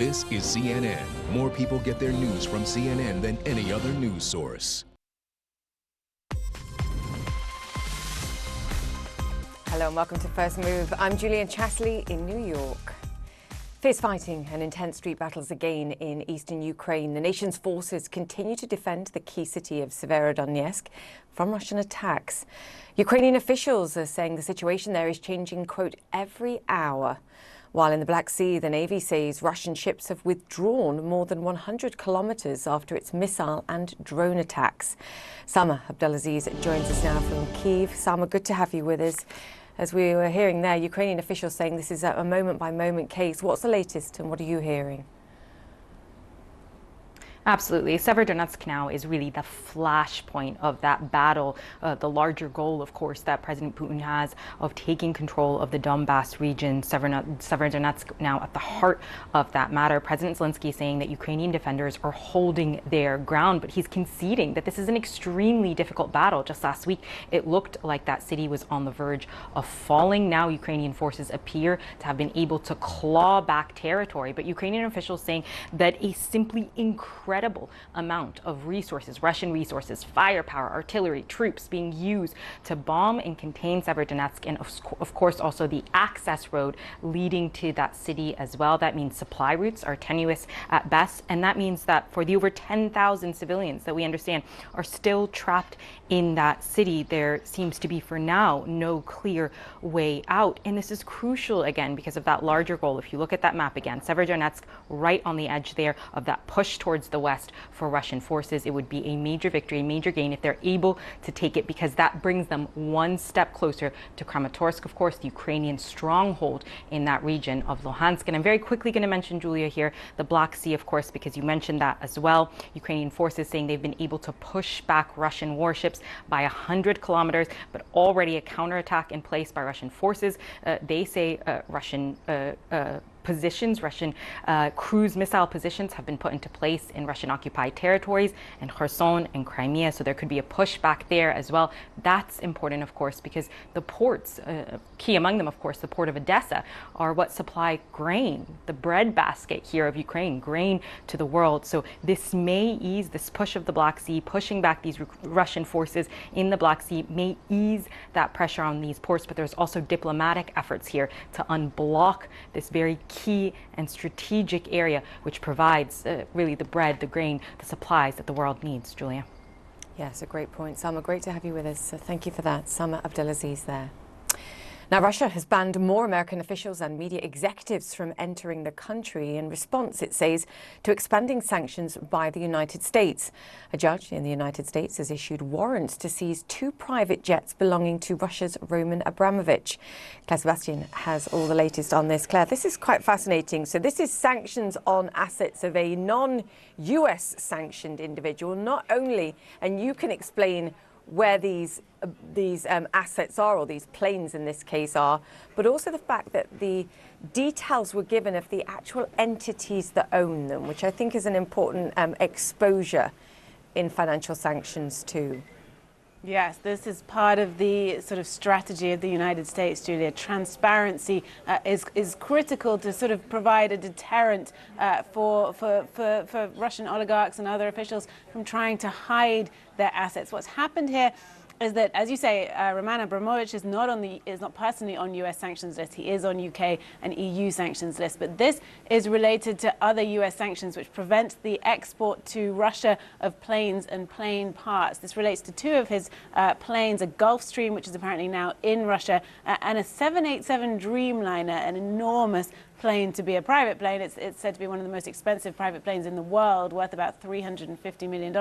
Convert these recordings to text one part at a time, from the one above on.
This is CNN. More people get their news from CNN than any other news source. Hello and welcome to First Move. I'm Julian Chasley in New York. Fierce fighting and intense street battles again in eastern Ukraine. The nation's forces continue to defend the key city of Severodonetsk from Russian attacks. Ukrainian officials are saying the situation there is changing, quote, every hour. While in the Black Sea, the Navy says Russian ships have withdrawn more than 100 kilometers after its missile and drone attacks. Sama Abdulaziz joins us now from Kyiv. Sama, good to have you with us. As we were hearing there, Ukrainian officials saying this is a moment-by-moment case. What's the latest and what are you hearing? Absolutely. Severodonetsk now is really the flashpoint of that battle. The larger goal, of course, that President Putin has of taking control of the Donbass region. Severodonetsk now at the heart of that matter. President Zelensky saying that Ukrainian defenders are holding their ground, but he's conceding that this is an extremely difficult battle. Just last week, it looked like that city was on the verge of falling. Now Ukrainian forces appear to have been able to claw back territory, but Ukrainian officials saying that a simply incredible amount of resources, Russian resources, firepower, artillery, troops being used to bomb and contain Severodonetsk, and of course also the access road leading to that city as well. That means supply routes are tenuous at best, and that means that for the over 10,000 civilians that we understand are still trapped in that city, there seems to be for now no clear way out. And this is crucial again because of that larger goal. If you look at that map again, Severodonetsk right on the edge there of that push towards the west for Russian forces. It would be a major victory, a major gain if they're able to take it, because that brings them one step closer to Kramatorsk, of course, the Ukrainian stronghold in that region of Luhansk. And I'm very quickly going to mention, Julia, here, the Black Sea, of course, because you mentioned that as well. Ukrainian forces saying they've been able to push back Russian warships by 100 kilometers, but already a counterattack in place by Russian forces. They say Russian cruise missile positions have been put into place in Russian-occupied territories and Kherson and Crimea, so there could be a pushback there as well. That's important, of course, because the ports, key among them, of course, the port of Odessa, are what supply grain, the breadbasket here of Ukraine, grain to the world. So this may ease, this push of the Black Sea, pushing back these Russian forces in the Black Sea may ease that pressure on these ports, but there's also diplomatic efforts here to unblock this very key and strategic area, which provides really the bread, the grain, the supplies that the world needs. Julia. Yes, a great point. Sama, great to have you with us. So thank you for that. Sama Abdulaziz there. Now, Russia has banned more American officials and media executives from entering the country in response, it says, to expanding sanctions by the United States. A judge in the United States has issued warrants to seize 2 private jets belonging to Russia's Roman Abramovich. Claire Sebastian has all the latest on this. Claire, this is quite fascinating. So this is sanctions on assets of a non-US sanctioned individual, not only, and you can explain where these assets are, or these planes in this case are, but also the fact that the details were given of the actual entities that own them, which I think is an important exposure in financial sanctions too. Yes, this is part of the sort of strategy of the United States, Julia. Transparency is critical to sort of provide a deterrent for Russian oligarchs and other officials from trying to hide their assets. What's happened here is that, as you say, Roman Abramovich is not personally on US sanctions list. He is on UK and EU sanctions list. But this is related to other US sanctions which prevent the export to Russia of planes and plane parts. This relates to 2 of his planes, a Gulfstream, which is apparently now in Russia, and a 787 Dreamliner, an enormous plane to be a private plane. It's said to be one of the most expensive private planes in the world, worth about $350 million.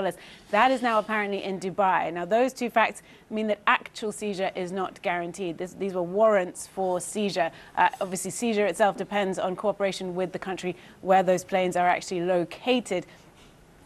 That is now apparently in Dubai. Now, those 2 facts mean that actual seizure is not guaranteed. These were warrants for seizure. Obviously, seizure itself depends on cooperation with the country where those planes are actually located.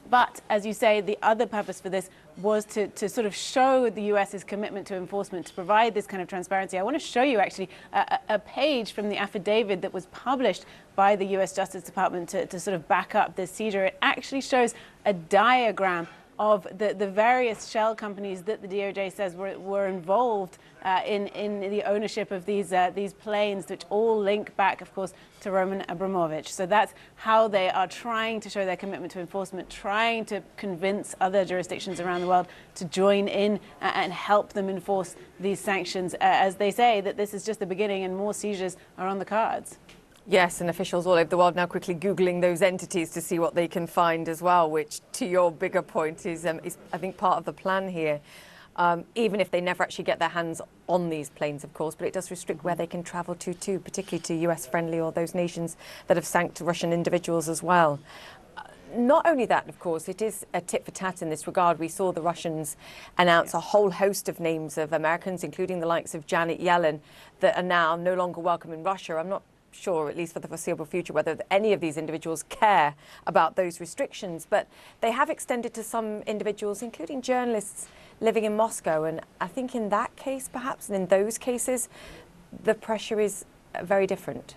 But, as you say, the other purpose for this was to sort of show the US's commitment to enforcement, to provide this kind of transparency. I want to show you actually a page from the affidavit that was published by the US Justice Department to sort of back up this seizure. It actually shows a diagram of the various shell companies that the DOJ says were involved in the ownership of these planes, which all link back, of course, to Roman Abramovich. So that's how they are trying to show their commitment to enforcement, trying to convince other jurisdictions around the world to join in and help them enforce these sanctions, as they say that this is just the beginning and more seizures are on the cards. Yes, and officials all over the world now quickly Googling those entities to see what they can find as well, which, to your bigger point, is I think, part of the plan here. Even if they never actually get their hands on these planes, of course, but it does restrict where they can travel to too, particularly to US-friendly or those nations that have sanctioned Russian individuals as well. Not only that, of course, it is a tit for tat in this regard. We saw the Russians announce a whole host of names of Americans, including the likes of Janet Yellen, that are now no longer welcome in Russia. I'm not sure, at least for the foreseeable future, whether any of these individuals care about those restrictions, but they have extended to some individuals, including journalists living in Moscow. And I think in that case, perhaps, and in those cases, the pressure is very different.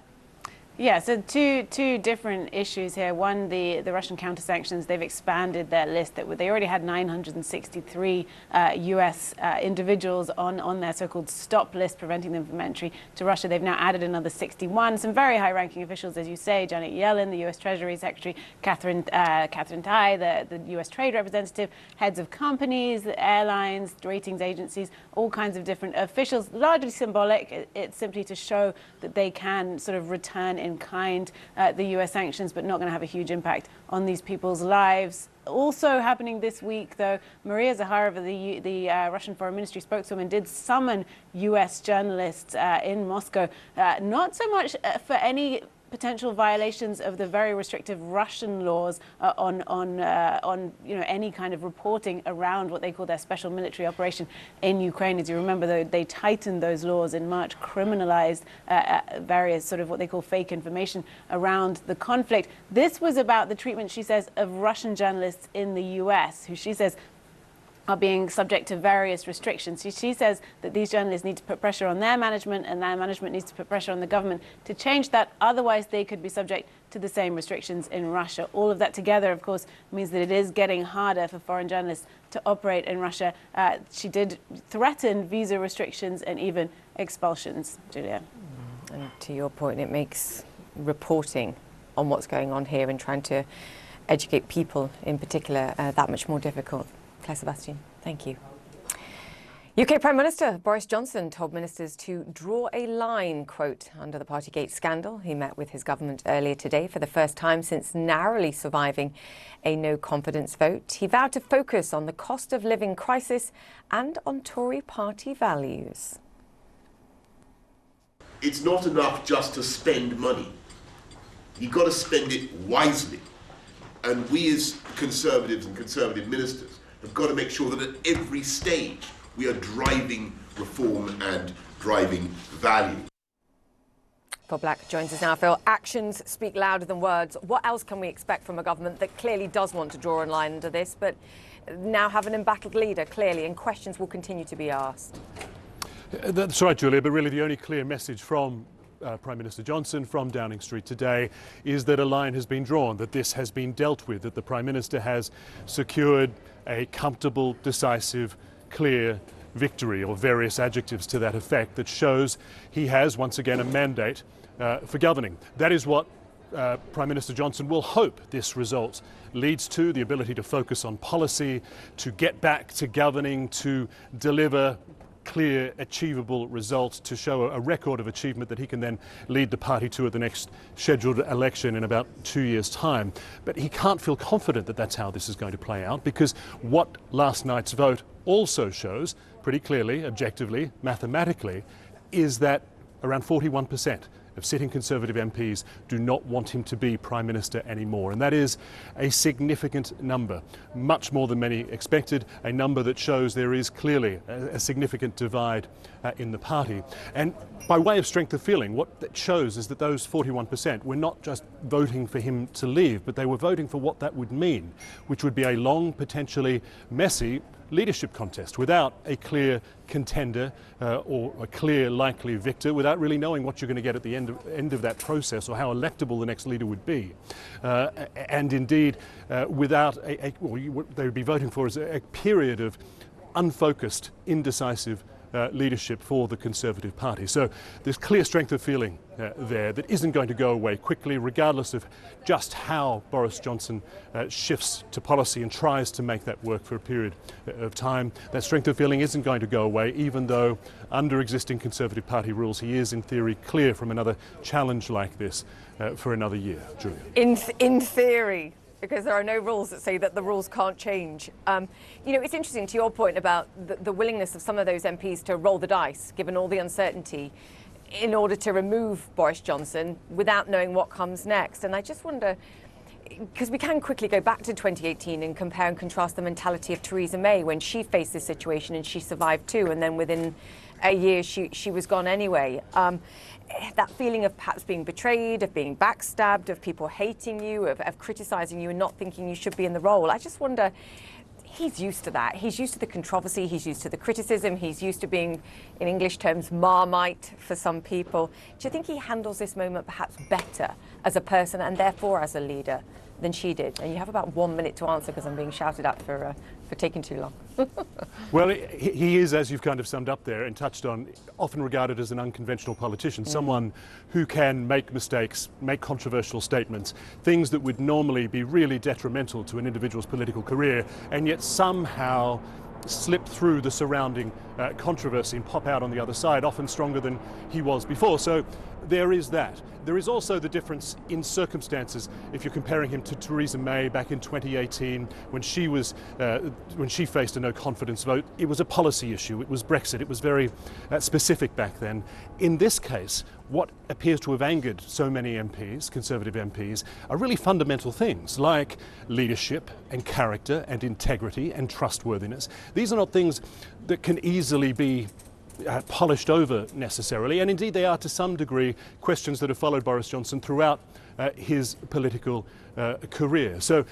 Yeah, so two different issues here. One, the Russian counter-sanctions, they've expanded their list. They already had 963 US individuals on their so-called stop list, preventing them from entry to Russia. They've now added another 61. Some very high-ranking officials, as you say, Janet Yellen, the US Treasury Secretary, Catherine Tai, the US Trade Representative, heads of companies, airlines, ratings agencies, all kinds of different officials, largely symbolic. It's simply to show that they can sort of return in kind the US sanctions, but not going to have a huge impact on these people's lives. Also happening this week, though, Maria Zakharova, the Russian Foreign Ministry spokeswoman, did summon US journalists in Moscow, not so much for any potential violations of the very restrictive Russian laws on any kind of reporting around what they call their special military operation in Ukraine. As you remember, though, they tightened those laws in March, criminalized various sort of what they call fake information around the conflict. This was about the treatment, she says, of Russian journalists in the US, who she says are being subject to various restrictions. She says that these journalists need to put pressure on their management, and their management needs to put pressure on the government to change that. Otherwise, they could be subject to the same restrictions in Russia. All of that together, of course, means that it is getting harder for foreign journalists to operate in Russia. She did threaten visa restrictions and even expulsions, Julia. And to your point, it makes reporting on what's going on here and trying to educate people in particular that much more difficult. Claire Sebastian, thank you. UK Prime Minister Boris Johnson told ministers to draw a line, quote, under the Partygate scandal. He met with his government earlier today for the first time since narrowly surviving a no-confidence vote. He vowed to focus on the cost of living crisis and on Tory party values. It's not enough just to spend money. You've got to spend it wisely. And we as Conservatives and Conservative ministers have got to make sure that at every stage we are driving reform and driving value. Phil Black joins us now. Phil, actions speak louder than words. What else can we expect from a government that clearly does want to draw a line under this, but now have an embattled leader, clearly, and questions will continue to be asked? That's right, Julia, but really the only clear message from Prime Minister Johnson from Downing Street today is that a line has been drawn, that this has been dealt with, that the Prime Minister has secured a comfortable, decisive, clear victory, or various adjectives to that effect, that shows he has once again a mandate for governing. That is what Prime Minister Johnson will hope this result leads to, the ability to focus on policy, to get back to governing, to deliver clear, achievable results, to show a record of achievement that he can then lead the party to at the next scheduled election in about 2 years' time. But he can't feel confident that that's how this is going to play out, because what last night's vote also shows pretty clearly, objectively, mathematically, is that around 41% of sitting Conservative MPs do not want him to be Prime Minister anymore. And that is a significant number, much more than many expected, a number that shows there is clearly a significant divide in the party. And by way of strength of feeling, what that shows is that those 41% were not just voting for him to leave, but they were voting for what that would mean, which would be a long, potentially messy, leadership contest without a clear contender or a clear likely victor, without really knowing what you're going to get at the end of that process or how electable the next leader would be. And indeed, without what they would be voting for is a period of unfocused, indecisive leadership for the Conservative Party. So there's clear strength of feeling there that isn't going to go away quickly, regardless of just how Boris Johnson shifts to policy and tries to make that work for a period of time. That strength of feeling isn't going to go away, even though under existing Conservative Party rules he is in theory clear from another challenge like this for another year. Julia. In theory, because there are no rules that say that the rules can't change. You know, it's interesting to your point about the willingness of some of those MPs to roll the dice, given all the uncertainty, in order to remove Boris Johnson without knowing what comes next. And I just wonder, because we can quickly go back to 2018 and compare and contrast the mentality of Theresa May when she faced this situation and she survived too, and then within a year she was gone anyway. That feeling of perhaps being betrayed, of being backstabbed, of people hating you, of criticising you and not thinking you should be in the role. I just wonder, he's used to that. He's used to the controversy, he's used to the criticism, he's used to being, in English terms, Marmite for some people. Do you think he handles this moment perhaps better as a person and therefore as a leader than she did? And you have about 1 minute to answer because I'm being shouted at for taking too long. Well, he is, as you've kind of summed up there and touched on, often regarded as an unconventional politician, someone who can make mistakes, make controversial statements, things that would normally be really detrimental to an individual's political career, and yet somehow slip through the surrounding controversy and pop out on the other side, often stronger than he was before. So there is that. There is also the difference in circumstances if you're comparing him to Theresa May back in 2018 when she faced a no confidence vote. It was a policy issue. It was Brexit. It was very specific back then. In this case, what appears to have angered so many MPs, Conservative MPs, are really fundamental things like leadership and character and integrity and trustworthiness. These are not things that can easily be polished over necessarily, and indeed they are to some degree questions that have followed Boris Johnson throughout his political career. So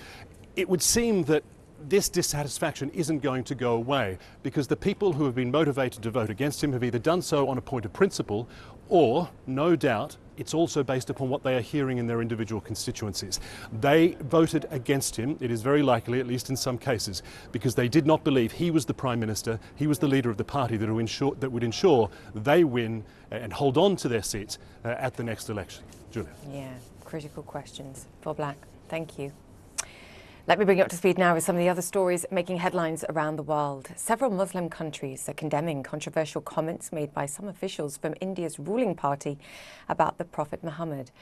it would seem that this dissatisfaction isn't going to go away because the people who have been motivated to vote against him have either done so on a point of principle or, no doubt, it's also based upon what they are hearing in their individual constituencies. They voted against him, it is very likely, at least in some cases, because they did not believe he was the Prime Minister, he was the leader of the party that would ensure they win and hold on to their seats at the next election. Julia. Yeah, critical questions for Black. Thank you. Let me bring you up to speed now with some of the other stories making headlines around the world. Several Muslim countries are condemning controversial comments made by some officials from India's ruling party about the Prophet Muhammad.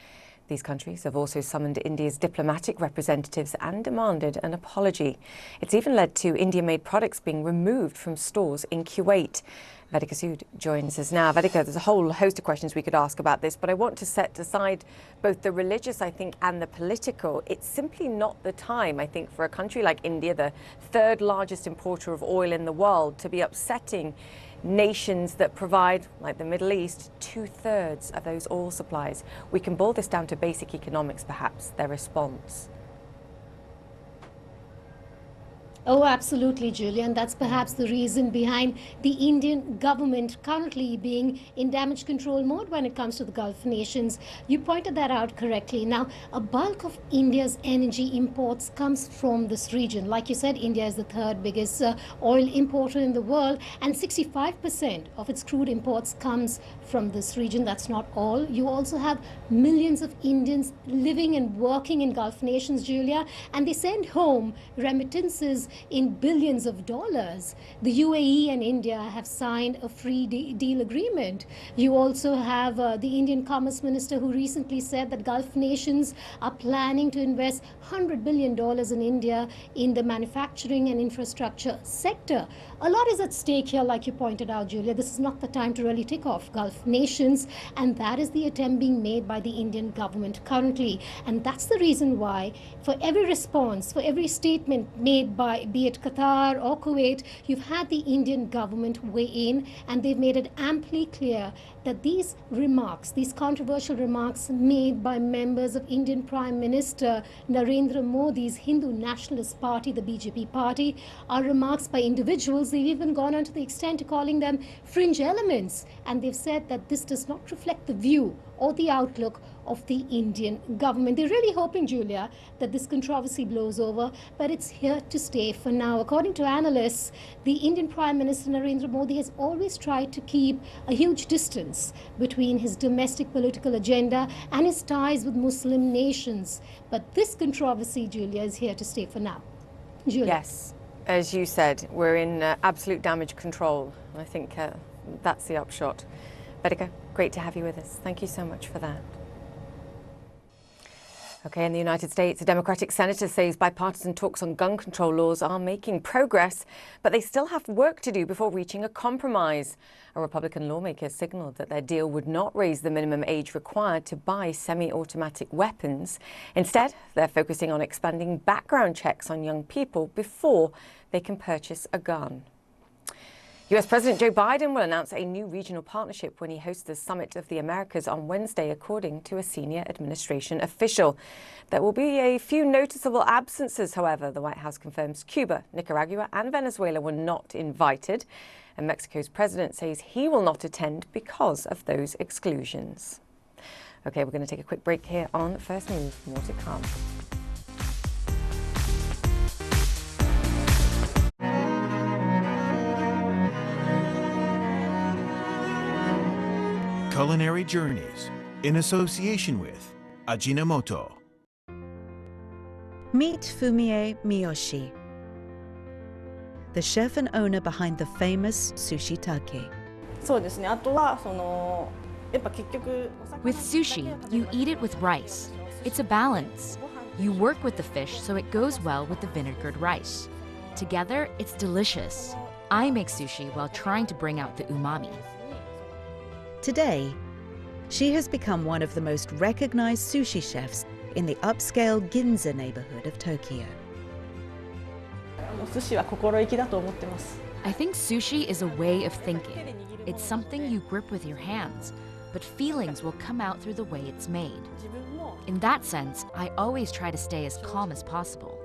These countries have also summoned India's diplomatic representatives and demanded an apology. It's even led to India-made products being removed from stores in Kuwait. Vedika Sood joins us now. Vedika, there's a whole host of questions we could ask about this, but I want to set aside both the religious, I think, and the political. It's simply not the time, I think, for a country like India, the third largest importer of oil in the world, to be upsetting nations that provide, like the Middle East, 2/3 of those oil supplies. We can boil this down to basic economics, perhaps, their response. Oh, absolutely, Julian. That's perhaps the reason behind the Indian government currently being in damage control mode when it comes to the Gulf nations. You pointed that out correctly. Now, a bulk of India's energy imports comes from this region. Like you said, India is the third biggest oil importer in the world, and 65% of its crude imports comes from this region. That's not all. You also have millions of Indians living and working in Gulf nations, Julia, and they send home remittances in billions of dollars. The UAE and India have signed a free deal agreement. You also have the Indian Commerce Minister who recently said that Gulf nations are planning to invest $100 billion in India in the manufacturing and infrastructure sector. A lot is at stake here, like you pointed out, Julia. This is not the time to really tick off Gulf nations, and that is the attempt being made by the Indian government currently. And that's the reason why, for every response, for every statement made by be it Qatar or Kuwait, you've had the Indian government weigh in, and they've made it amply clear that these remarks, these controversial remarks made by members of Indian Prime Minister Narendra Modi's Hindu Nationalist Party, the BJP party, are remarks by individuals. They've even gone on to the extent to calling them fringe elements, and they've said that this does not reflect the view or the outlook of the Indian government. They're really hoping, Julia, that this controversy blows over, but it's here to stay for now. According to analysts, the Indian Prime Minister Narendra Modi has always tried to keep a huge distance between his domestic political agenda and his ties with Muslim nations. But this controversy, Julia, is here to stay for now. Julia. Yes, as you said, we're in absolute damage control. I think that's the upshot. Vedika, great to have you with us. Thank you so much for that. Okay, in the United States, a Democratic senator says bipartisan talks on gun control laws are making progress, but they still have work to do before reaching a compromise. A Republican lawmaker signaled that their deal would not raise the minimum age required to buy semi-automatic weapons. Instead, they're focusing on expanding background checks on young people before they can purchase a gun. US President Joe Biden will announce a new regional partnership when he hosts the Summit of the Americas on Wednesday, according to a senior administration official. There will be a few noticeable absences, however. The White House confirms Cuba, Nicaragua and Venezuela were not invited, and Mexico's president says he will not attend because of those exclusions. Okay, we're going to take a quick break here on First Move. More to come. Culinary Journeys, in association with Ajinomoto. Meet Fumie Miyoshi, the chef and owner behind the famous Sushi Take. With sushi, you eat it with rice. It's a balance. You work with the fish so it goes well with the vinegared rice. Together, it's delicious. I make sushi while trying to bring out the umami. Today, she has become one of the most recognized sushi chefs in the upscale Ginza neighborhood of Tokyo. I think sushi is a way of thinking. It's something you grip with your hands, but feelings will come out through the way it's made. In that sense, I always try to stay as calm as possible.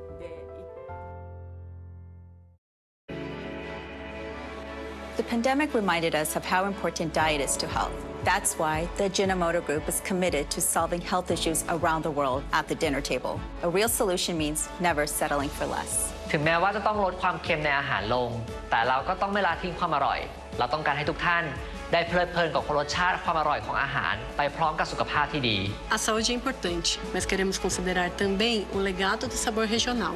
The pandemic reminded us of how important diet is to health. That's why the Ajinomoto Group is committed to solving health issues around the world at the dinner table. A real solution means never settling for less. ถึงแม้ว่าจะต้องลดความเค็มในอาหารลงแต่เราก็ต้องไม่ละทิ้งความอร่อยเราต้องการให้ทุกท่านได้เพลิดเพลินกับรสชาติความอร่อยของอาหารไปพร้อมกับสุขภาพที่ดี A saúde é importante, mas queremos considerar também o legado do sabor regional.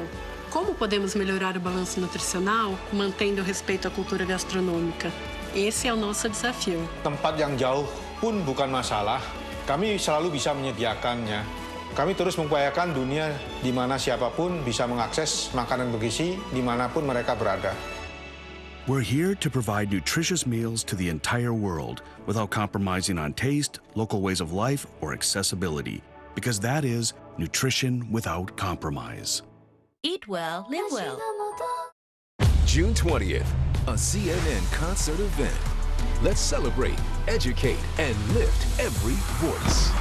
Como podemos melhorar o balanço nutricional, mantendo o respeito à cultura gastronômica? Esse é o nosso desafio. Tempat yang jauh pun bukan masalah. Kami selalu bisa menyediakannya. Kami terus mengupayakan dunia di mana siapapun bisa mengakses makanan bergizi dimanapun mereka berada. We're here to provide nutritious meals to the entire world without compromising on taste, local ways of life, or accessibility, because that is nutrition without compromise. Eat well, live well. June 20th, a CNN concert event. Let's celebrate, educate, and lift every voice.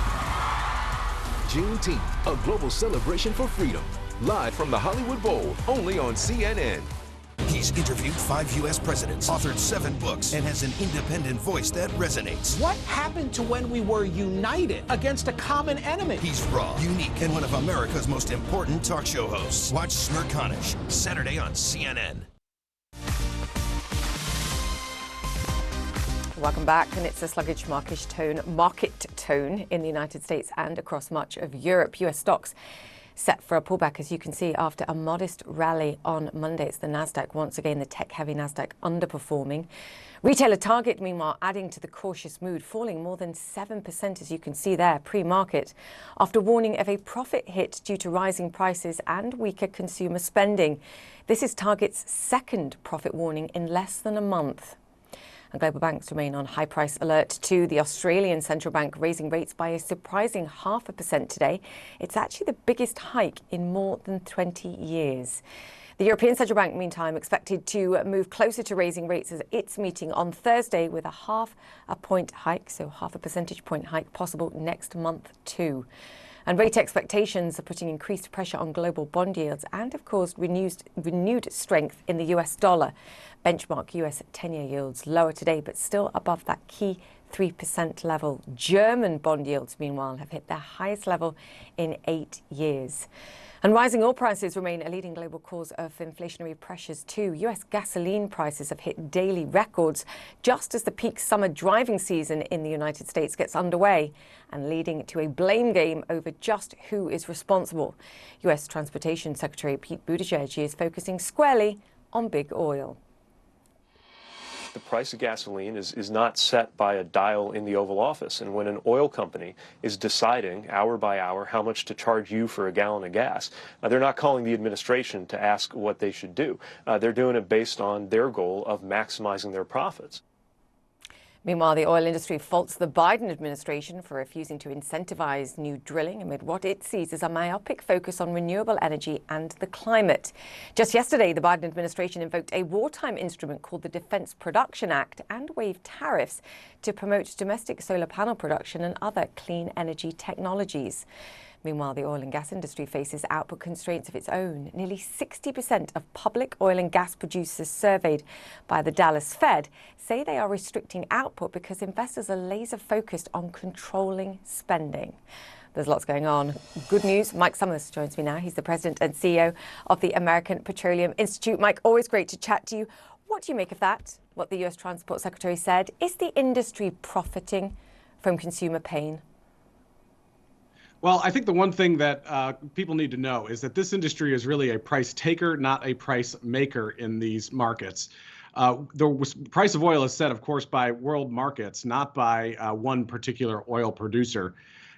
Juneteenth, a global celebration for freedom. Live from the Hollywood Bowl, only on CNN. He's interviewed 5 U.S. presidents, authored 7 books, and has an independent voice that resonates. What happened to when we were united against a common enemy? He's raw, unique, and one of America's most important talk show hosts. Watch Smirconish, Saturday on CNN. Welcome back, and it's a sluggish market tone in the United States and across much of Europe. US stocks set for a pullback, as you can see, after a modest rally on Monday. It's the Nasdaq, once again, the tech-heavy Nasdaq underperforming. Retailer Target, meanwhile, adding to the cautious mood, falling more than 7%, as you can see there, pre-market, after warning of a profit hit due to rising prices and weaker consumer spending. This is Target's second profit warning in less than a month. And global banks remain on high price alert too. The Australian central bank raising rates by a surprising 0.5% today. It's actually the biggest hike in more than 20 years. The European Central Bank, meantime, expected to move closer to raising rates at its meeting on Thursday, with a half a point hike, so half a percentage point hike possible next month too. And rate expectations are putting increased pressure on global bond yields and have caused renewed strength in the US dollar. Benchmark US 10-year yields lower today, but still above that key 3% level. German bond yields, meanwhile, have hit their highest level in 8 years. And rising oil prices remain a leading global cause of inflationary pressures too. US gasoline prices have hit daily records just as the peak summer driving season in the United States gets underway, and leading to a blame game over just who is responsible. US Transportation Secretary Pete Buttigieg is focusing squarely on big oil. The price of gasoline is not set by a dial in the Oval Office. And when an oil company is deciding hour by hour how much to charge you for a gallon of gas, they're not calling the administration to ask what they should do. They're doing it based on their goal of maximizing their profits. Meanwhile, the oil industry faults the Biden administration for refusing to incentivize new drilling amid what it sees as a myopic focus on renewable energy and the climate. Just yesterday, the Biden administration invoked a wartime instrument called the Defense Production Act and waived tariffs to promote domestic solar panel production and other clean energy technologies. Meanwhile, the oil and gas industry faces output constraints of its own. Nearly 60% of public oil and gas producers surveyed by the Dallas Fed say they are restricting output because investors are laser focused on controlling spending. There's lots going on. Good news, Mike Summers joins me now. He's the president and CEO of the American Petroleum Institute. Mike, always great to chat to you. What do you make of that? What the US Transport Secretary said? Is the industry profiting from consumer pain? Well, I think the one thing that people need to know is that this industry is really a price taker, not a price maker in these markets. The price of oil is set, of course, by world markets, not by one particular oil producer.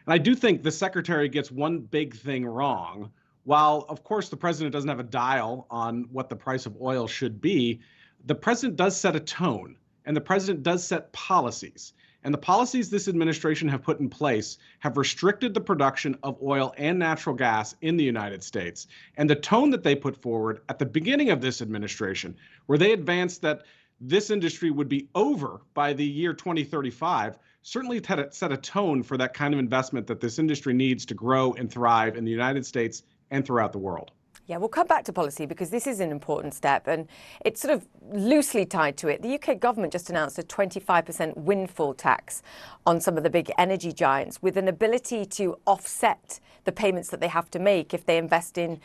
And I do think the secretary gets one big thing wrong. While, of course, the president doesn't have a dial on what the price of oil should be, the president does set a tone, and the president does set policies. And the policies this administration have put in place have restricted the production of oil and natural gas in the United States. And the tone that they put forward at the beginning of this administration, where they advanced that this industry would be over by the year 2035, certainly set a tone for that kind of investment that this industry needs to grow and thrive in the United States and throughout the world. Yeah, we'll come back to policy because this is an important step and it's sort of loosely tied to it. The UK government just announced a 25% windfall tax on some of the big energy giants with an ability to offset the payments that they have to make if they invest in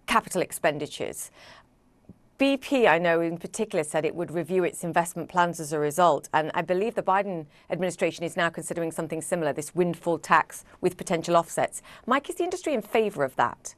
capital expenditures. BP, I know in particular, said it would review its investment plans as a result. And I believe the Biden administration is now considering something similar, this windfall tax with potential offsets. Mike, is the industry in favor of that?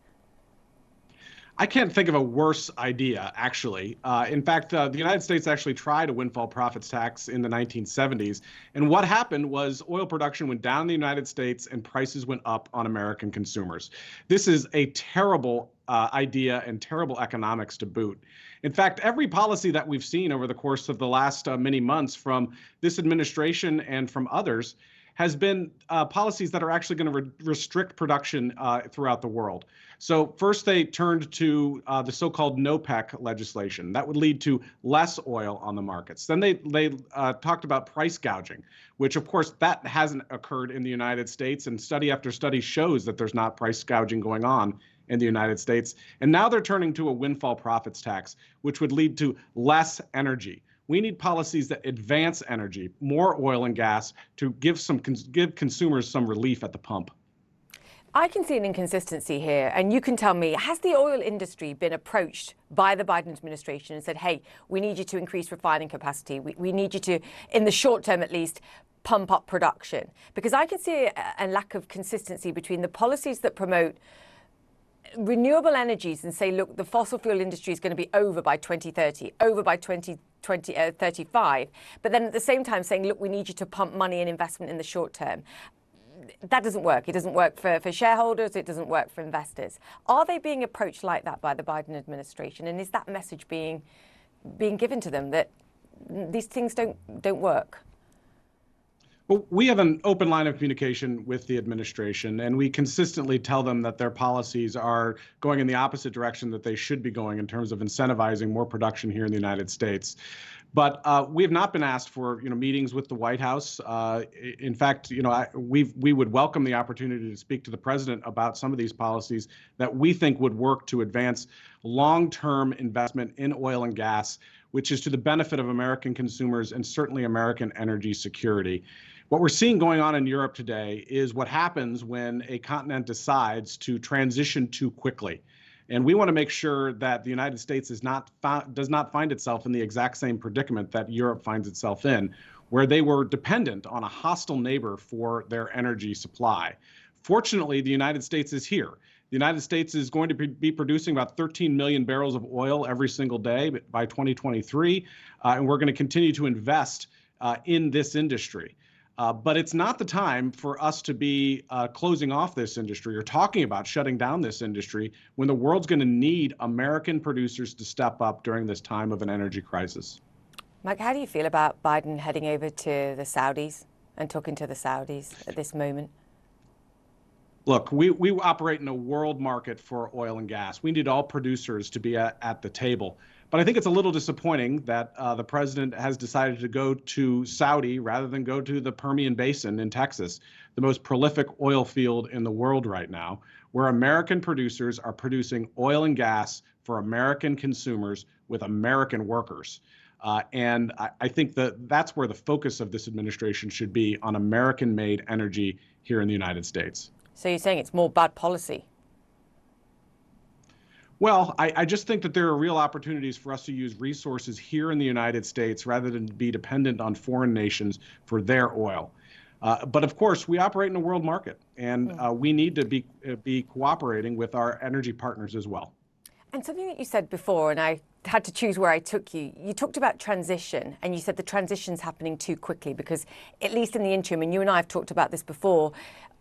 I can't think of a worse idea, actually. In fact, the United States actually tried a windfall profits tax in the 1970s. And what happened was oil production went down in the United States and prices went up on American consumers. This is a terrible idea and terrible economics to boot. In fact, every policy that we've seen over the course of the last many months from this administration and from others has been policies that are actually going to restrict production throughout the world. So first they turned to the so-called NOPEC legislation. That would lead to less oil on the markets. Then they talked about price gouging, which of course that hasn't occurred in the United States, and study after study shows that there's not price gouging going on in the United States. And now they're turning to a windfall profits tax, which would lead to less energy. We need policies that advance energy, more oil and gas, to give consumers some relief at the pump. I can see an inconsistency here, and you can tell me, has the oil industry been approached by the Biden administration and said, hey, we need you to increase refining capacity, we need you to, in the short term at least, pump up production? Because I can see a lack of consistency between the policies that promote renewable energies and say, look, the fossil fuel industry is going to be over by 2030, over by 2035, but then at the same time saying, look, we need you to pump money and investment in the short term. That doesn't work. It doesn't work for shareholders. It doesn't work for investors. Are they being approached like that by the Biden administration? And is that message being given to them that these things don't work? Well, we have an open line of communication with the administration, and we consistently tell them that their policies are going in the opposite direction that they should be going in terms of incentivizing more production here in the United States. But we have not been asked for meetings with the White House. In fact, we would welcome the opportunity to speak to the president about some of these policies that we think would work to advance long-term investment in oil and gas, which is to the benefit of American consumers and certainly American energy security. What we're seeing going on in Europe today is what happens when a continent decides to transition too quickly. And we want to make sure that the United States does not find itself in the exact same predicament that Europe finds itself in, where they were dependent on a hostile neighbor for their energy supply. Fortunately, the United States is here. The United States is going to be producing about 13 million barrels of oil every single day by 2023, and we're going to continue to invest in this industry. But it's not the time for us to be closing off this industry or talking about shutting down this industry when the world's going to need American producers to step up during this time of an energy crisis. Mike, how do you feel about Biden heading over to the Saudis and talking to the Saudis at this moment? Look, we operate in a world market for oil and gas. We need all producers to be at the table. But I think it's a little disappointing that the president has decided to go to Saudi rather than go to the Permian Basin in Texas, the most prolific oil field in the world right now, where American producers are producing oil and gas for American consumers with American workers. And I think that's where the focus of this administration should be, on American-made energy here in the United States. So you're saying it's more bad policy? Well, I just think that there are real opportunities for us to use resources here in the United States rather than be dependent on foreign nations for their oil. But of course, we operate in a world market, and we need to be cooperating with our energy partners as well. And something that you said before, and I had to choose where I took you, you talked about transition, and you said the transition's happening too quickly because, at least in the interim, and you and I have talked about this before,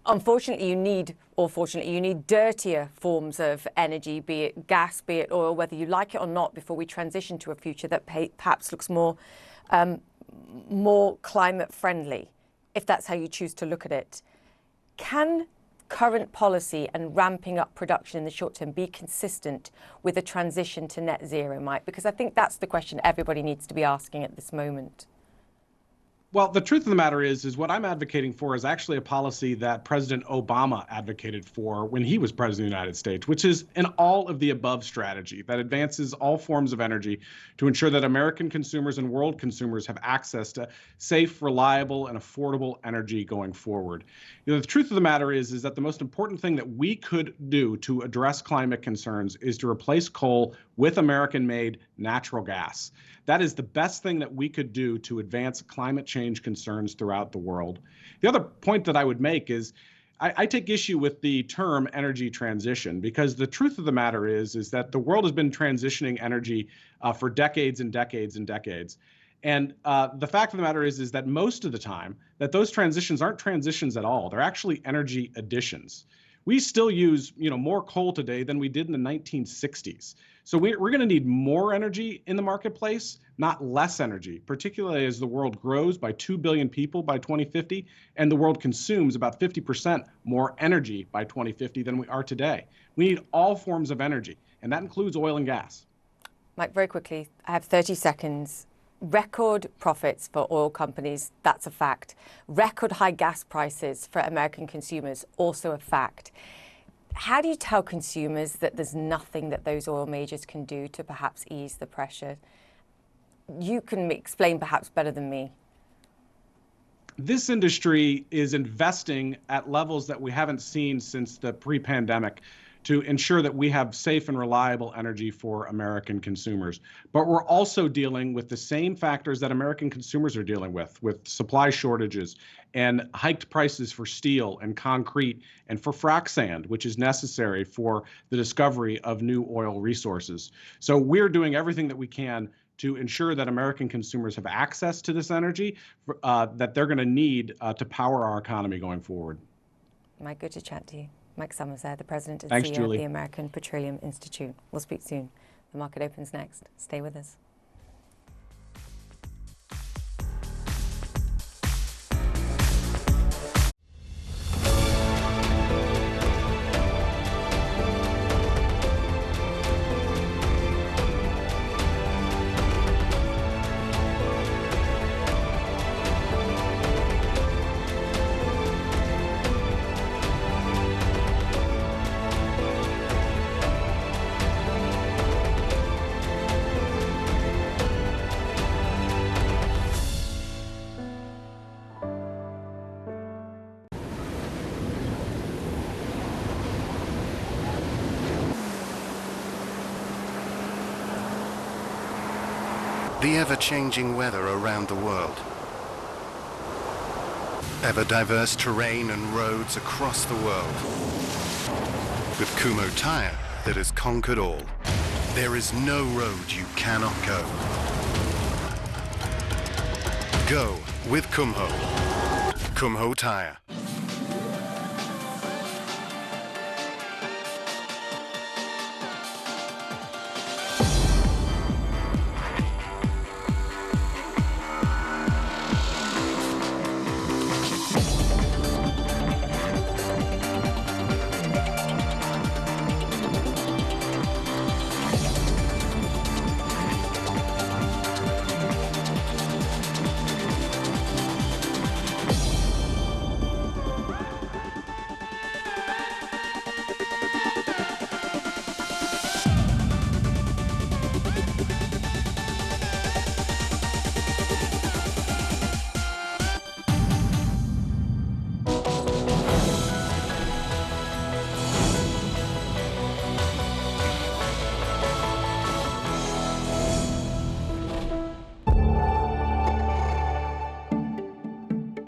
unfortunately, or fortunately, you need dirtier forms of energy, be it gas, be it oil, whether you like it or not, before we transition to a future that perhaps looks more climate friendly, if that's how you choose to look at it. Can current policy and ramping up production in the short term be consistent with a transition to net zero, Mike? Because I think that's the question everybody needs to be asking at this moment. Well, the truth of the matter is what I'm advocating for is actually a policy that President Obama advocated for when he was president of the United States, which is an all-of-the-above strategy that advances all forms of energy to ensure that American consumers and world consumers have access to safe, reliable, and affordable energy going forward. The truth of the matter is that the most important thing that we could do to address climate concerns is to replace coal with American-made natural gas. That is the best thing that we could do to advance climate change concerns throughout the world. The other point that I would make is I take issue with the term energy transition, because the truth of the matter is that the world has been transitioning energy for decades and decades and decades. And the fact of the matter is that most of the time that those transitions aren't transitions at all. They're actually energy additions. We still use more coal today than we did in the 1960s. So we're going to need more energy in the marketplace, not less energy, particularly as the world grows by 2 billion people by 2050, and the world consumes about 50% more energy by 2050 than we are today. We need all forms of energy, and that includes oil and gas. Mike, very quickly, I have 30 seconds. Record profits for oil companies, that's a fact. Record high gas prices for American consumers, also a fact. How do you tell consumers that there's nothing that those oil majors can do to perhaps ease the pressure? You can explain perhaps better than me. This industry is investing at levels that we haven't seen since the pre-pandemic to ensure that we have safe and reliable energy for American consumers. But we're also dealing with the same factors that American consumers are dealing with supply shortages and hiked prices for steel and concrete and for frac sand, which is necessary for the discovery of new oil resources. So we're doing everything that we can to ensure that American consumers have access to this energy that they're going to need to power our economy going forward. Mike, good to chat to you. Mike Summers there, the President and Thanks, CEO Julie. of the American Petroleum Institute. We'll speak soon. The market opens next. Stay with us. The ever-changing weather around the world. Ever-diverse terrain and roads across the world. With Kumho Tire that has conquered all. There is no road you cannot go. Go with Kumho. Kumho Tire.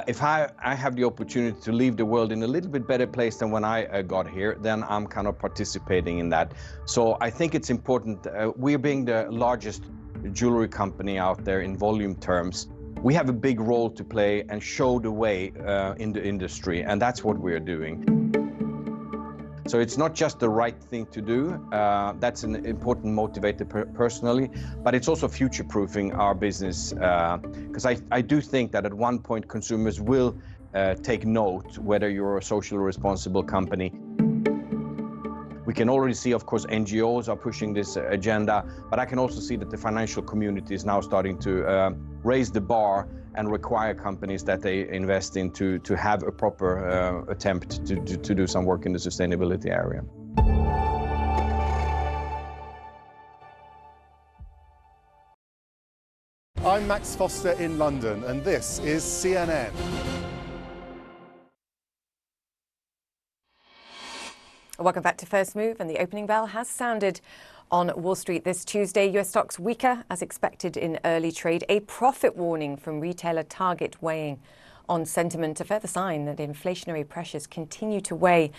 If I have the opportunity to leave the world in a little bit better place than when I got here, then I'm kind of participating in that. So I think it's important. We're being the largest jewelry company out there in volume terms. We have a big role to play and show the way in the industry, and that's what we're doing. So it's not just the right thing to do, that's an important motivator personally, but it's also future-proofing our business, because I do think that at one point consumers will take note whether you're a socially responsible company. We can already see, of course, NGOs are pushing this agenda, but I can also see that the financial community is now starting to raise the bar and require companies that they invest in to have a proper attempt to do some work in the sustainability area. I'm Max Foster in London, and this is CNN. Welcome back to First Move, and the opening bell has sounded on Wall Street this Tuesday. US stocks weaker as expected in early trade. A profit warning from retailer Target weighing on sentiment, a further sign that inflationary pressures continue to weigh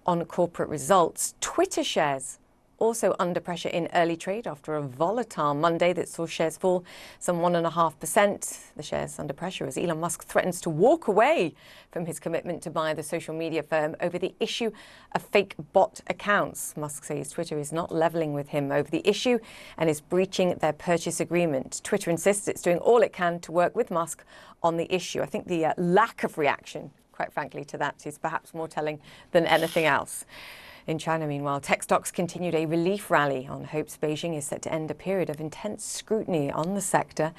on corporate results. Twitter shares also under pressure in early trade after a volatile Monday that saw shares fall some 1.5%. The shares under pressure as Elon Musk threatens to walk away from his commitment to buy the social media firm over the issue of fake bot accounts. Musk says Twitter is not leveling with him over the issue and is breaching their purchase agreement. Twitter insists it's doing all it can to work with Musk on the issue. I think the lack of reaction, quite frankly, to that is perhaps more telling than anything else. In China, meanwhile, tech stocks continued a relief rally on hopes Beijing is set to end a period of intense scrutiny on the sector.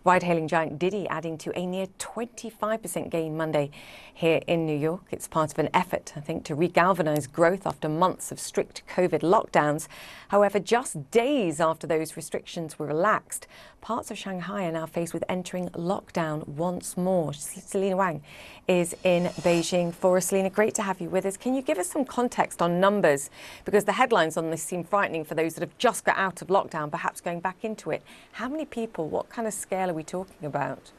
Ride-hailing giant Didi adding to a near 25% gain Monday here in New York. It's part of an effort, I think, to regalvanize growth after months of strict COVID lockdowns. However, just days after those restrictions were relaxed, parts of Shanghai are now faced with entering lockdown once more. Selena Wang is in Beijing for us. Selena, great to have you with us. Can you give us some context on numbers? Because the headlines on this seem frightening for those that have just got out of lockdown, perhaps going back into it. How many people, what kind of scale are we talking about?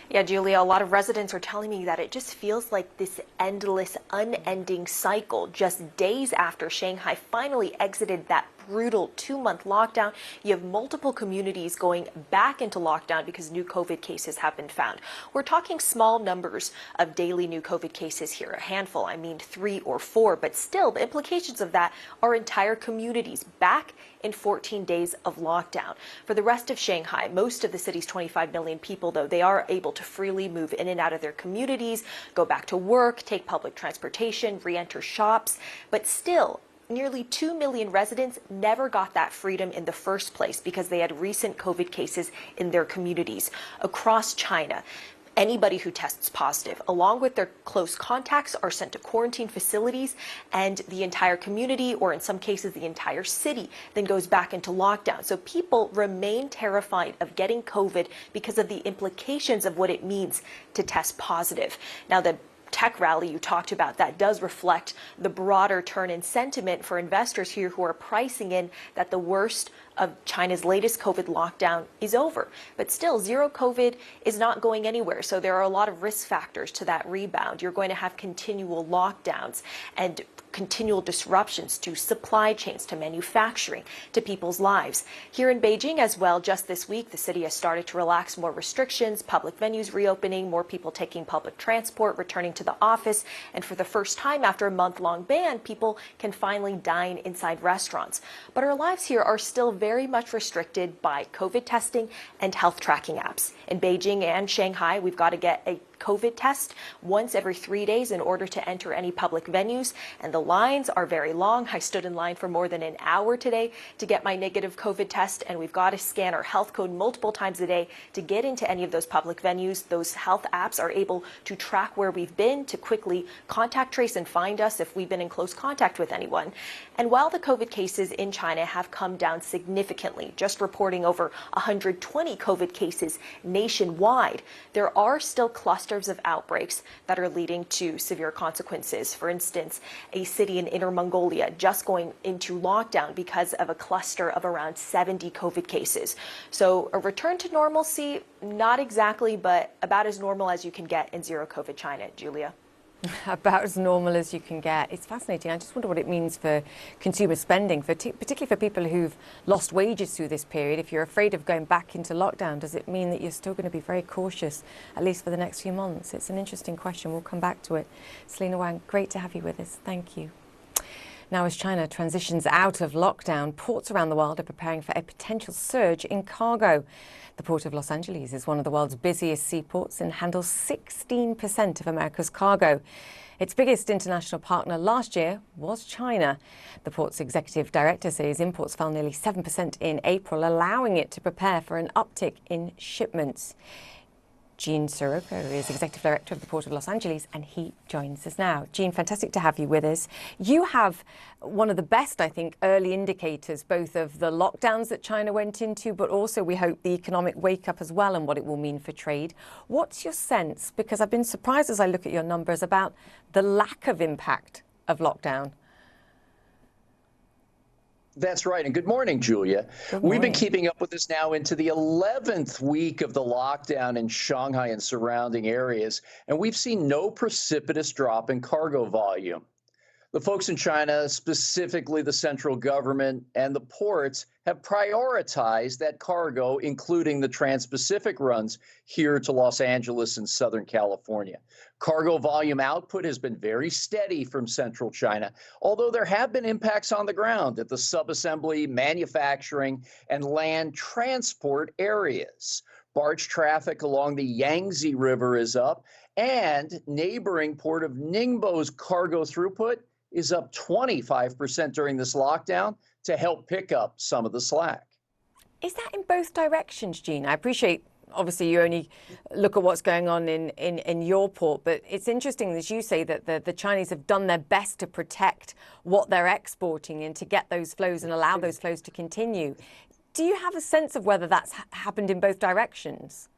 Yeah, Julia, a lot of residents are telling me that it just feels like this endless, unending cycle. Just days after Shanghai finally exited that brutal 2-month lockdown, you have multiple communities going back into lockdown because new COVID cases have been found. We're talking small numbers of daily new COVID cases here, a handful, I mean 3 or 4, but still the implications of that are entire communities back in 14 days of lockdown. For the rest of Shanghai, most of the city's 25 million people, though, they are able to freely move in and out of their communities, go back to work, take public transportation, re-enter shops, but still, nearly 2 million residents never got that freedom in the first place because they had recent COVID cases in their communities. Across China, anybody who tests positive, along with their close contacts, are sent to quarantine facilities, and the entire community, or in some cases the entire city, then goes back into lockdown. So people remain terrified of getting COVID because of the implications of what it means to test positive. Now, the tech rally you talked about, that does reflect the broader turn in sentiment for investors here who are pricing in that the worst of China's latest COVID lockdown is over. But still, zero COVID is not going anywhere. So there are a lot of risk factors to that rebound. You're going to have continual lockdowns and continual disruptions to supply chains, to manufacturing, to people's lives. Here in Beijing as well, just this week, the city has started to relax more restrictions, public venues reopening, more people taking public transport, returning to the office, and for the first time after a month-long ban, people can finally dine inside restaurants. But our lives here are still very much restricted by COVID testing and health tracking apps. In Beijing and Shanghai, we've got to get a COVID test once every 3 days in order to enter any public venues, and the lines are very long. I stood in line for more than an hour today to get my negative COVID test, and we've got to scan our health code multiple times a day to get into any of those public venues. Those health apps are able to track where we've been, to quickly contact trace and find us if we've been in close contact with anyone. And while the COVID cases in China have come down significantly, just reporting over 120 COVID cases nationwide, there are still clusters of outbreaks that are leading to severe consequences. For instance, a city in Inner Mongolia just going into lockdown because of a cluster of around 70 COVID cases. So a return to normalcy, not exactly, but about as normal as you can get in zero COVID China. Julia. About as normal as you can get. It's fascinating. I just wonder what it means for consumer spending, particularly for people who've lost wages through this period. If you're afraid of going back into lockdown, does it mean that you're still going to be very cautious, at least for the next few months? It's an interesting question. We'll come back to it. Selena Wang, great to have you with us. Thank you. Now, as China transitions out of lockdown, ports around the world are preparing for a potential surge in cargo. The Port of Los Angeles is one of the world's busiest seaports and handles 16% of America's cargo. Its biggest international partner last year was China. The port's executive director says imports fell nearly 7% in April, allowing it to prepare for an uptick in shipments. Gene Sirocco is Executive Director of the Port of Los Angeles, and he joins us now. Gene, fantastic to have you with us. You have one of the best, I think, early indicators, both of the lockdowns that China went into, but also, we hope, the economic wake-up as well and what it will mean for trade. What's your sense? Because I've been surprised as I look at your numbers about the lack of impact of lockdown. That's right. And good morning, Julia. We've been keeping up with this now into the 11th week of the lockdown in Shanghai and surrounding areas, and we've seen no precipitous drop in cargo volume. The folks in China, specifically the central government and the ports, have prioritized that cargo, including the trans-Pacific runs here to Los Angeles and Southern California. Cargo volume output has been very steady from central China, although there have been impacts on the ground at the subassembly, manufacturing, and land transport areas. Barge traffic along the Yangtze River is up, and neighboring port of Ningbo's cargo throughput is up 25% during this lockdown to help pick up some of the slack. Is that in both directions, Gene? I appreciate, obviously, you only look at what's going on in your port, but it's interesting, as you say, that the Chinese have done their best to protect what they're exporting and to get those flows and allow those flows to continue. Do you have a sense of whether that's happened in both directions?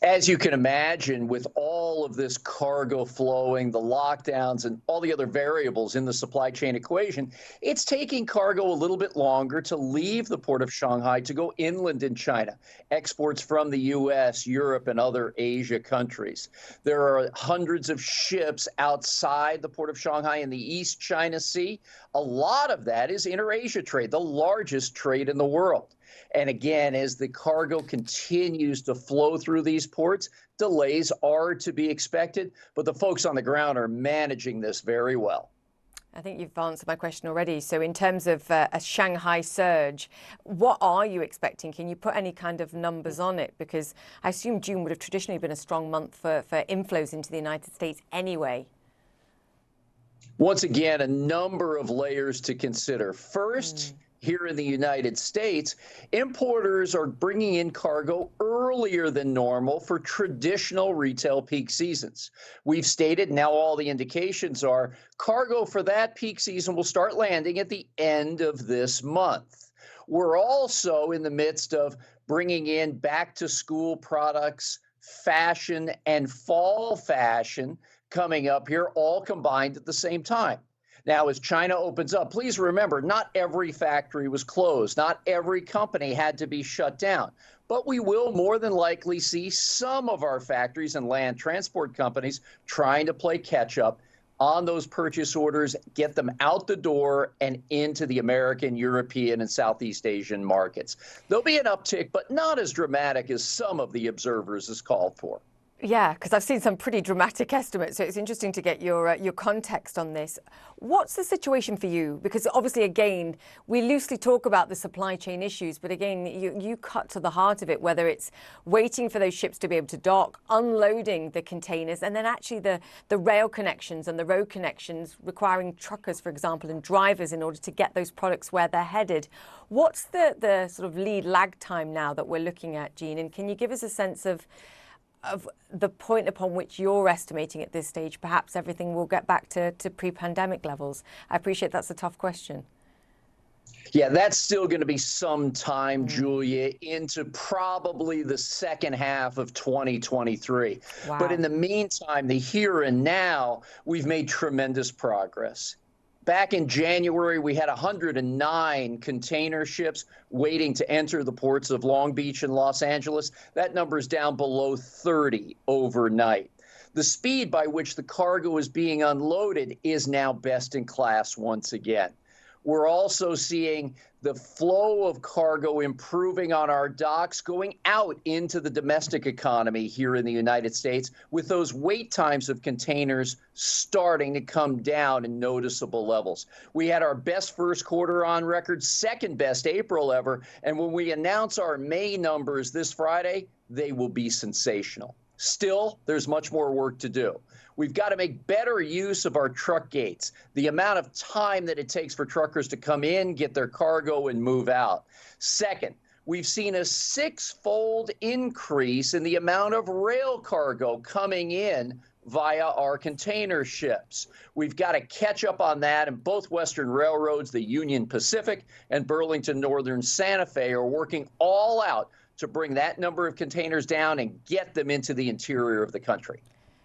As you can imagine, with all of this cargo flowing, the lockdowns, and all the other variables in the supply chain equation, it's taking cargo a little bit longer to leave the port of Shanghai to go inland in China, exports from the U.S., Europe, and other Asia countries. There are hundreds of ships outside the port of Shanghai in the East China Sea. A lot of that is inter-Asia trade, the largest trade in the world. And again, as the cargo continues to flow through these ports, delays are to be expected, but the folks on the ground are managing this very well. I think you've answered my question already. So in terms of a Shanghai surge, what are you expecting? Can you put any kind of numbers on it? Because I assume June would have traditionally been a strong month for inflows into the United States anyway. Once again, a number of layers to consider. First, here in the United States, importers are bringing in cargo earlier than normal for traditional retail peak seasons. We've stated, now all the indications are, cargo for that peak season will start landing at the end of this month. We're also in the midst of bringing in back-to-school products, fashion, and fall fashion coming up here, all combined at the same time. Now, as China opens up, please remember, not every factory was closed. Not every company had to be shut down. But we will more than likely see some of our factories and land transport companies trying to play catch up on those purchase orders, get them out the door and into the American, European, and Southeast Asian markets. There'll be an uptick, but not as dramatic as some of the observers has called for. Yeah, because I've seen some pretty dramatic estimates, so it's interesting to get your context on this. What's the situation for you? Because obviously, again, we loosely talk about the supply chain issues, but again, you cut to the heart of it, whether it's waiting for those ships to be able to dock, unloading the containers, and then actually the rail connections and the road connections requiring truckers, for example, and drivers in order to get those products where they're headed. What's the sort of lead lag time now that we're looking at, Jean? And can you give us a sense of the point upon which you're estimating at this stage, perhaps everything will get back to pre-pandemic levels? I appreciate that's a tough question. Yeah, that's still going to be some time, Julia, into probably the second half of 2023. Wow. But in the meantime, the here and now, we've made tremendous progress. Back in January, we had 109 container ships waiting to enter the ports of Long Beach and Los Angeles. That number is down below 30 overnight. The speed by which the cargo is being unloaded is now best in class once again. We're also seeing the flow of cargo improving on our docks, going out into the domestic economy here in the United States, with those wait times of containers starting to come down in noticeable levels. We had our best first quarter on record, second best April ever, and when we announce our May numbers this Friday, they will be sensational. Still, there's much more work to do. We've got to make better use of our truck gates, the amount of time that it takes for truckers to come in, get their cargo, and move out. Second, we've seen a six-fold increase in the amount of rail cargo coming in via our container ships. We've got to catch up on that, and both Western railroads, the Union Pacific and Burlington Northern Santa Fe, are working all out to bring that number of containers down and get them into the interior of the country.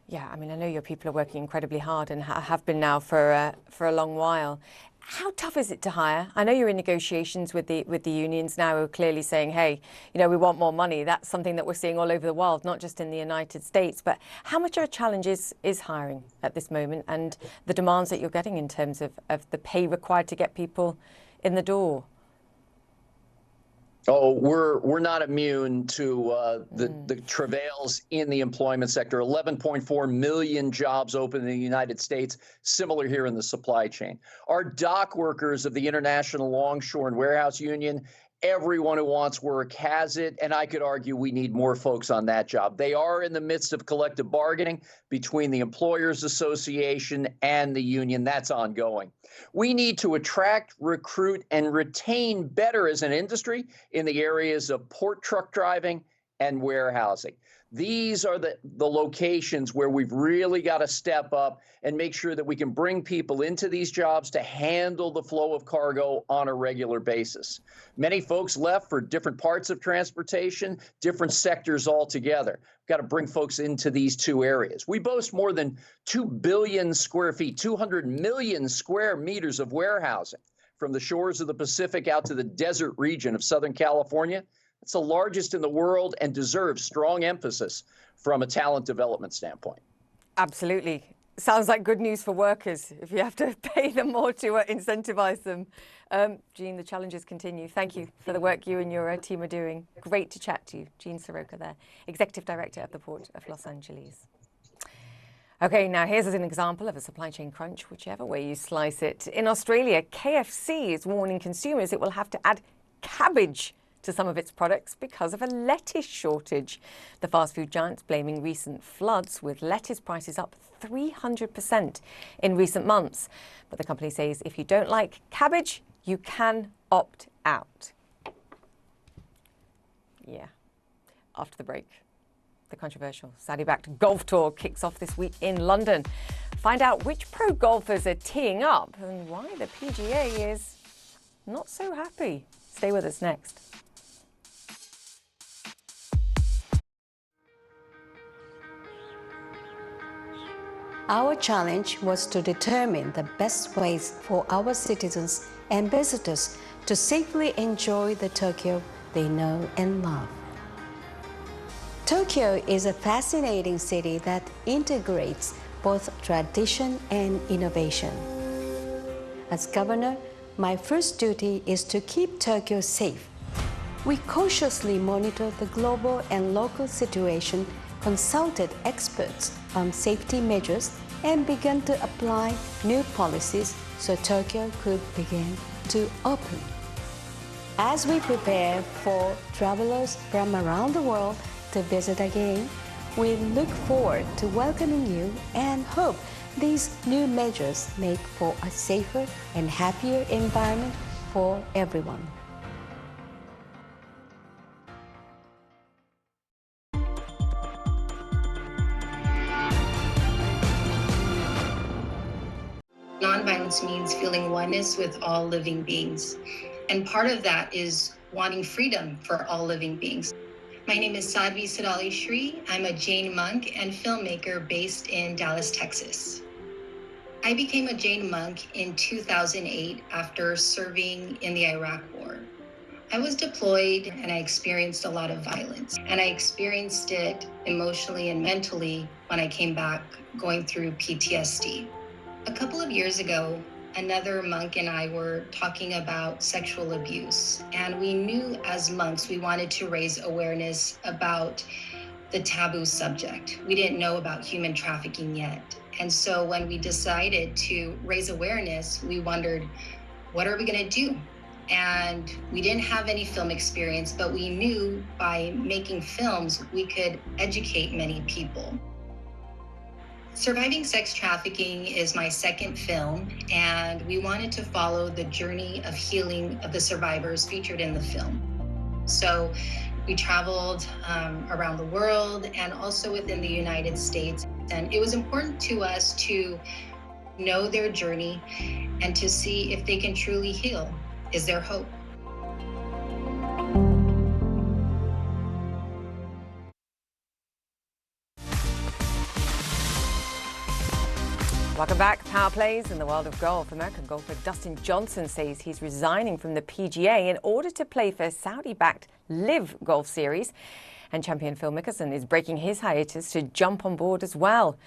Yeah, I mean, I know your people are working incredibly hard and have been now for a long while. How tough is it to hire? I know you're in negotiations with the unions now, who are clearly saying, hey, you know, we want more money. That's something that we're seeing all over the world, not just in the United States. But how much of a challenge is hiring at this moment, and the demands that you're getting in terms of the pay required to get people in the door? Oh, we're not immune to the travails in the employment sector. 11.4 million jobs open in the United States, similar here in the supply chain. Our dock workers of the International Longshore and Warehouse Union, everyone who wants work has it, and I could argue we need more folks on that job. They are in the midst of collective bargaining between the Employers Association and the union. That's ongoing. We need to attract, recruit, and retain better as an industry in the areas of port truck driving and warehousing. These are the locations where we've really got to step up and make sure that we can bring people into these jobs to handle the flow of cargo on a regular basis. Many folks left for different parts of transportation, different sectors altogether. We've got to bring folks into these two areas. We boast more than 2 billion square feet, 200 million square meters of warehousing from the shores of the Pacific out to the desert region of Southern California. It's the largest in the world and deserves strong emphasis from a talent development standpoint. Absolutely. Sounds like good news for workers if you have to pay them more to incentivize them. Jean, the challenges continue. Thank you for the work you and your team are doing. Great to chat to you. Jean Soroka there, Executive Director at the Port of Los Angeles. Okay, now here's an example of a supply chain crunch, whichever way you slice it. In Australia, KFC is warning consumers it will have to add cabbage to some of its products because of a lettuce shortage. The fast food giant's blaming recent floods, with lettuce prices up 300% in recent months. But the company says if you don't like cabbage, you can opt out. Yeah. After the break, the controversial Saudi-backed golf tour kicks off this week in London. Find out which pro golfers are teeing up and why the PGA is not so happy. Stay with us next. Our challenge was to determine the best ways for our citizens and visitors to safely enjoy the Tokyo they know and love. Tokyo is a fascinating city that integrates both tradition and innovation. As governor, my first duty is to keep Tokyo safe. We cautiously monitor the global and local situation, consulted experts on safety measures, and began to apply new policies so Tokyo could begin to open. As we prepare for travelers from around the world to visit again, we look forward to welcoming you and hope these new measures make for a safer and happier environment for everyone. Nonviolence means feeling oneness with all living beings. And part of that is wanting freedom for all living beings. My name is Sadhvi Sadali Shri. I'm a Jain monk and filmmaker based in Dallas, Texas. I became a Jain monk in 2008 after serving in the Iraq War. I was deployed and I experienced a lot of violence. And I experienced it emotionally and mentally when I came back going through PTSD. A couple of years ago, another monk and I were talking about sexual abuse. And we knew as monks we wanted to raise awareness about the taboo subject. We didn't know about human trafficking yet. And so when we decided to raise awareness, we wondered, what are we going to do? And we didn't have any film experience, but we knew by making films, we could educate many people. Surviving Sex Trafficking is my second film, and we wanted to follow the journey of healing of the survivors featured in the film. So we traveled around the world and also within the United States. And it was important to us to know their journey and to see if they can truly heal. Is there hope? Welcome back. Power plays in the world of golf. American golfer Dustin Johnson says he's resigning from the PGA in order to play for Saudi-backed Live Golf Series. And champion Phil Mickelson is breaking his hiatus to jump on board as well.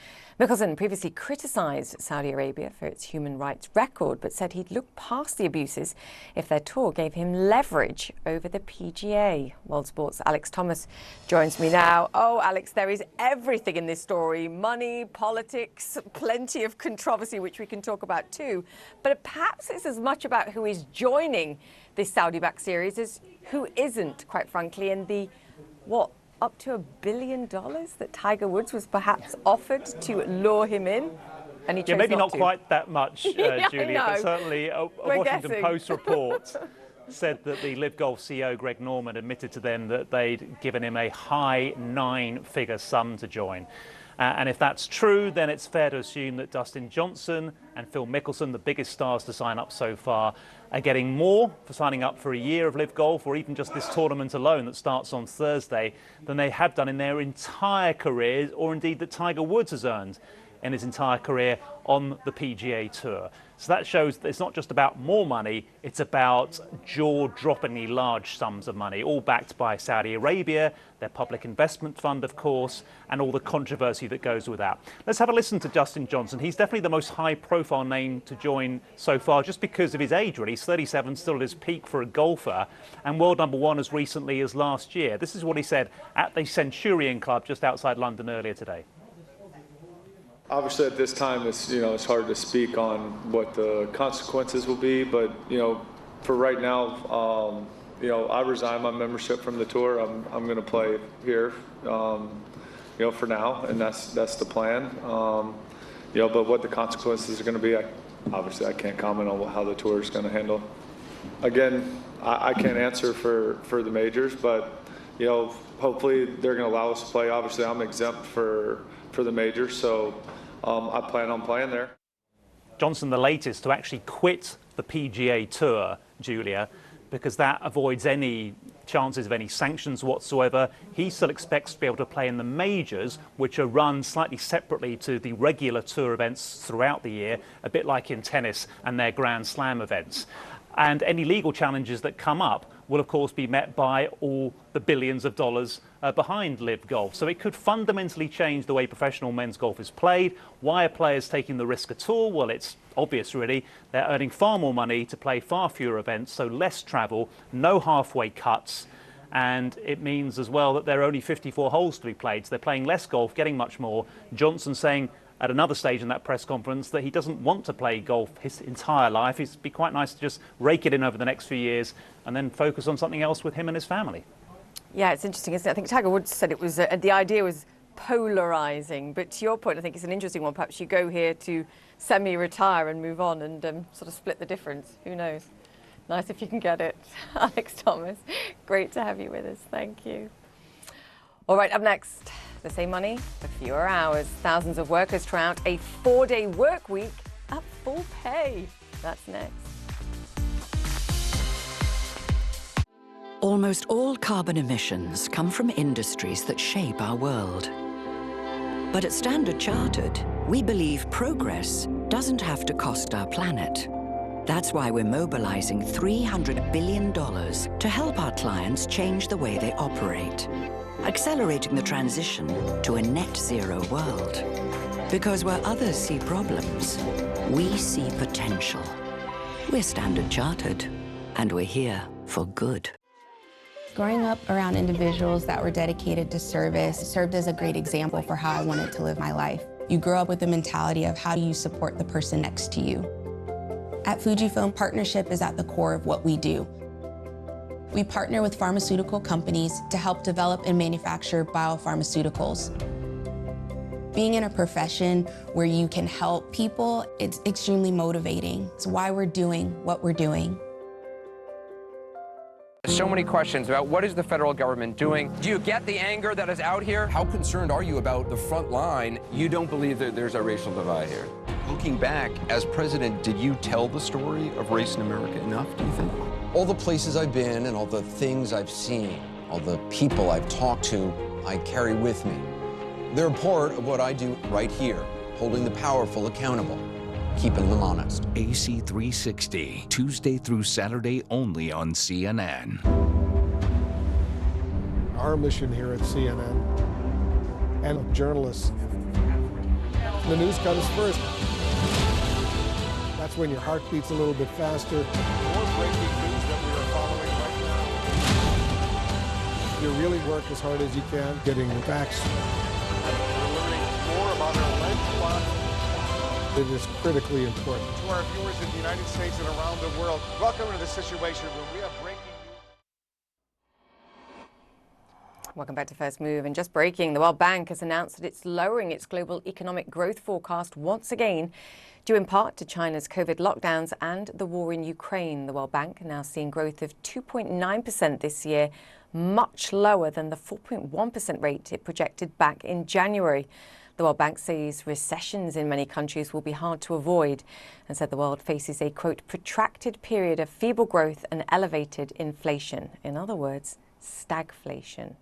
Mickelson previously criticised Saudi Arabia for its human rights record, but said he'd look past the abuses if their tour gave him leverage over the PGA. World Sports' Alex Thomas joins me now. Oh, Alex, there is everything in this story. Money, politics, plenty of controversy, which we can talk about too. But perhaps it's as much about who is joining this Saudi-backed series as who isn't, quite frankly, and the up to $1 billion that Tiger Woods was perhaps offered to lure him in, and he chose maybe not to. Quite that much, Yeah, Julia, but certainly a Washington guessing. Post report said that the Live Golf CEO Greg Norman admitted to them that they'd given him a high 9-figure sum to join. And if that's true, then it's fair to assume that Dustin Johnson and Phil Mickelson, the biggest stars to sign up so far, are getting more for signing up for a year of Live Golf, or even just this tournament alone that starts on Thursday, than they have done in their entire careers, or indeed that Tiger Woods has earned in his entire career on the PGA Tour. So that shows that it's not just about more money, it's about jaw-droppingly large sums of money, all backed by Saudi Arabia, their public investment fund, of course, and all the controversy that goes with that. Let's have a listen to Dustin Johnson. He's definitely the most high-profile name to join so far, just because of his age, really. He's 37, still at his peak for a golfer, and world number one as recently as last year. This is what he said at the Centurion Club just outside London earlier today. Obviously, at this time, it's hard to speak on what the consequences will be. But for right now, I resign my membership from the tour. I'm going to play here, for now, and that's the plan. But what the consequences are going to be, I can't comment on how the tour is going to handle. Again, I can't answer for the majors, but hopefully they're going to allow us to play. Obviously, I'm exempt for the majors, so. I plan on playing there. Johnson, the latest to actually quit the PGA Tour, Julia, because that avoids any chances of any sanctions whatsoever. He still expects to be able to play in the majors, which are run slightly separately to the regular tour events throughout the year, a bit like in tennis and their Grand Slam events. And any legal challenges that come up will, of course, be met by all the billions of dollars behind LIV Golf. So it could fundamentally change the way professional men's golf is played. Why are players taking the risk at all? Well, it's obvious, really. They're earning far more money to play far fewer events, so less travel, no halfway cuts. And it means as well that there are only 54 holes to be played. So they're playing less golf, getting much more. Johnson saying at another stage in that press conference that he doesn't want to play golf his entire life. It'd be quite nice to just rake it in over the next few years and then focus on something else with him and his family. Yeah, it's interesting, isn't it? I think Tiger Woods said it was the idea was polarizing, but to your point, I think it's an interesting one. Perhaps you go here to semi-retire and move on and sort of split the difference. Who knows? Nice if you can get it. Alex Thomas, great to have you with us. Thank you. All right, up next, the same money for fewer hours. Thousands of workers try out a 4-day work week at full pay. That's next. Almost all carbon emissions come from industries that shape our world. But at Standard Chartered, we believe progress doesn't have to cost our planet. That's why we're mobilizing $300 billion to help our clients change the way they operate, accelerating the transition to a net zero world. Because where others see problems, we see potential. We're Standard Chartered, and we're here for good. Growing up around individuals that were dedicated to service served as a great example for how I wanted to live my life. You grow up with the mentality of how do you support the person next to you. At Fujifilm, partnership is at the core of what we do. We partner with pharmaceutical companies to help develop and manufacture biopharmaceuticals. Being in a profession where you can help people, it's extremely motivating. It's why we're doing what we're doing. So many questions about what is the federal government doing. Do you get the anger that is out here? How concerned are you about the front line? You don't believe that there's a racial divide here? Looking back, as president, did you tell the story of race in America enough, do you think? All the places I've been and all the things I've seen, all the people I've talked to, I carry with me. They're a part of what I do right here, holding the powerful accountable, keeping them honest. AC 360, Tuesday through Saturday only on CNN. Our mission here at CNN and journalists, the news comes first. That's when your heart beats a little bit faster. More breaking news that we are following right now. You really work as hard as you can, getting the facts. We're learning more about our life plot. It is critically important. To our viewers in the United States and around the world, welcome to the Situation Room. We have breaking news. Welcome back to First Move. And just breaking, the World Bank has announced that it's lowering its global economic growth forecast once again, due in part to China's COVID lockdowns and the war in Ukraine. The World Bank now seeing growth of 2.9% this year, much lower than the 4.1% rate it projected back in January. The World Bank says recessions in many countries will be hard to avoid and said the world faces a, quote, protracted period of feeble growth and elevated inflation. In other words, stagflation.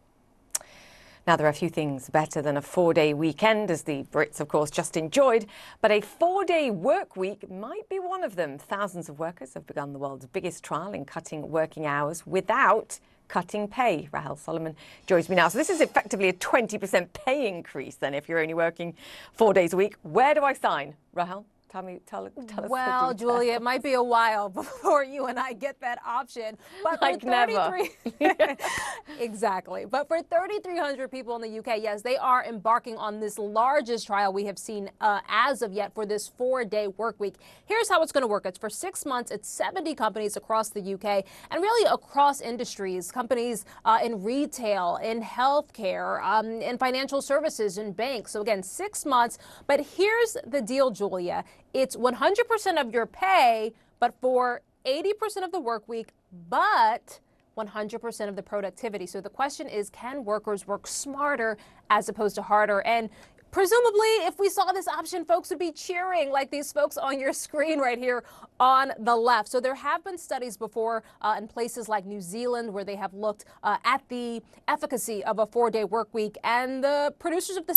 Now, there are a few things better than a 4-day weekend, as the Brits, of course, just enjoyed, but a 4-day work week might be one of them. Thousands of workers have begun the world's biggest trial in cutting working hours without cutting pay. Rahel Solomon joins me now. So this is effectively a 20% pay increase then if you're only working 4 days a week. Where do I sign? Rahel? Tell us. Well, Julia, it might be a while before you and I get that option. But like for never. Exactly. But for 3,300 people in the UK, yes, they are embarking on this largest trial we have seen as of yet for this 4-day work week. Here's how it's going to work. It's for 6 months. It's 70 companies across the UK and really across industries, companies in retail, in healthcare, in financial services, in banks. So again, 6 months. But here's the deal, Julia. It's 100% of your pay, but for 80% of the work week, but 100% of the productivity. So the question is, can workers work smarter as opposed to harder? And presumably, if we saw this option, folks would be cheering like these folks on your screen right here on the left. So there have been studies before in places like New Zealand where they have looked at the efficacy of a 4-day work week, and the producers of the